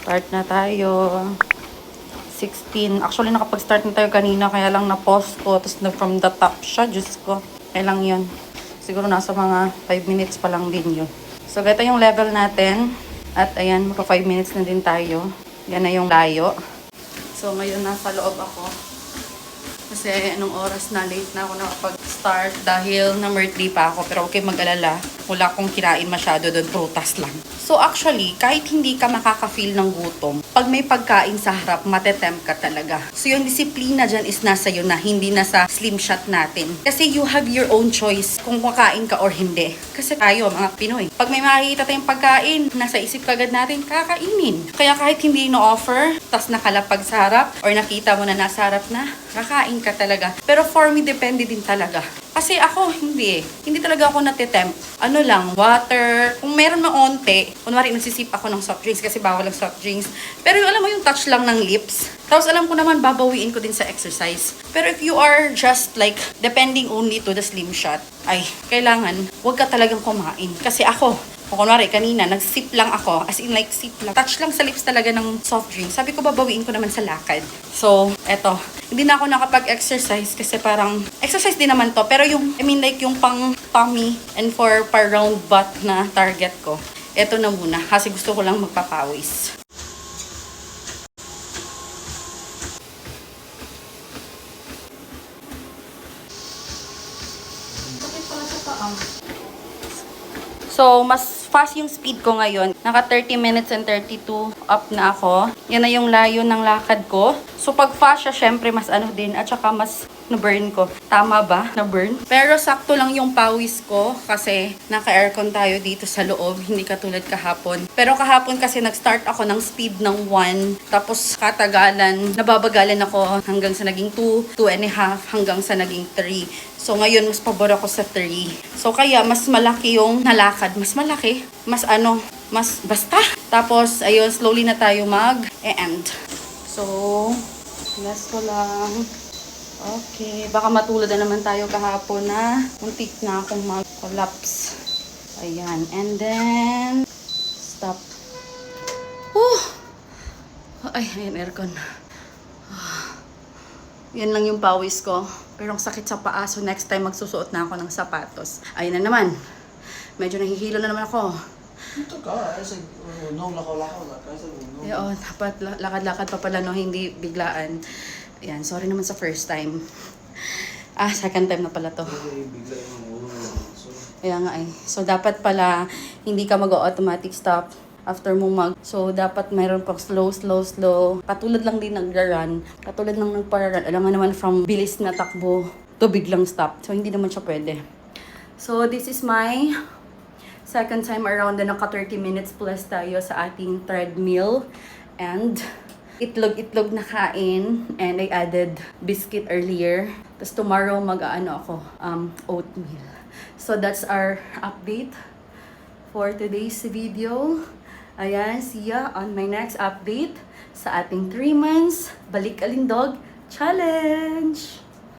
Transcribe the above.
Start na tayo. 16. Actually, nakapag-start na tayo kanina, kaya lang na-pause ko. Tapos na from the top siya. Diyos ko. Kaya lang yun. Siguro nasa mga 5 minutes pa lang din yun. So, ganito yung level natin. At ayan, maka 5 minutes na din tayo. Yan na yung layo. So, ngayon nasa loob ako. Kasi anong oras na, late na ako nakapag-start dahil na-birthday pa ako. Pero okay, mag-alala. Wala akong kinain masyado doon, prutas lang. So actually, kahit hindi ka makaka-feel ng gutom, pag may pagkain sa harap, matetempt ka talaga. So yung disiplina dyan is nasa iyo na, hindi nasa slim shot natin. Kasi you have your own choice kung makain ka or hindi. Kasi tayo, mga Pinoy, pag may makikita tayong pagkain, nasa isip kagad natin, kakainin. Kaya kahit hindi no-offer, tas nakalapag sa harap, or nakita mo na nasa harap na, kakain ka talaga. Pero for me, depende din talaga. Kasi ako, hindi eh. Hindi talaga ako natitempt. Ano lang, water. Kung meron na onte, kunwari nagsisip ako ng soft drinks kasi bawal ang soft drinks. Pero yung, alam mo yung touch lang ng lips. Tapos alam ko naman, babawiin ko din sa exercise. Pero if you are just like, depending only to the slim shot, ay, kailangan, huwag ka talagang kumain. Kasi ako, kung kunwari, kanina, nagsip lang ako. As in, like, sip lang. Touch lang sa lips talaga ng soft drink. Sabi ko, babawiin ko naman sa lakad. So, eto. Hindi na ako nakapag-exercise kasi parang, exercise din naman to. Pero yung, I mean, like, yung pang tummy and for round butt na target ko. Eto na muna. Kasi gusto ko lang magpapawis. Bakit pala sa paa? So, mas fast yung speed ko ngayon. Naka 30 minutes and 32 up na ako. Yan na yung layo ng lakad ko. So, pag fast siya, syempre, mas ano din. At saka mas na-burn ko. Tama ba? Na-burn? Pero sakto lang yung pawis ko kasi naka-aircon tayo dito sa loob. Hindi katulad kahapon. Pero kahapon kasi nag-start ako ng speed ng 1. Tapos katagalan, nababagalan ako hanggang sa naging 2, 2.5, hanggang sa naging 3. So, ngayon, mas pabor ako sa 3. So, kaya, mas malaki yung nalakad. Mas malaki. Mas ano, mas basta. Tapos, ayun, slowly na tayo mag-end. So, last ko lang. Okay. Baka matulad na naman tayo kahapon na muntik na akong mag-collapse. Ayan. And then, stop. Ay, ayan, aircon. Yan lang yung pawis ko. Pero ang sakit sa paa, so next time magsusuot na ako ng sapatos. Ayun na naman. Medyo nahihilo na naman ako. Ito ka, kasi unong lakaw-lakaw na. Kasi unong. Oo, dapat lakad-lakad pa pala, no? Hindi biglaan. Ayan, sorry naman sa first time. Second time na pala to. Bigla yung unong. Kaya nga eh. So, dapat pala hindi ka mag-automatic stop after mo So, dapat mayroon pang slow. Patulad lang din nag-run. Patulad lang nagpa-run. Alam nga naman from bilis na takbo to biglang stop. So, hindi naman siya pwede. So, this is my second time around na naka 30 minutes plus tayo sa ating treadmill. And itlog na kain. And I added biscuit earlier. Tapos tomorrow mag-ano ako, oatmeal. So that's our update for today's video. Ayan, see ya on my next update sa ating 3 months Balik Alindog Challenge!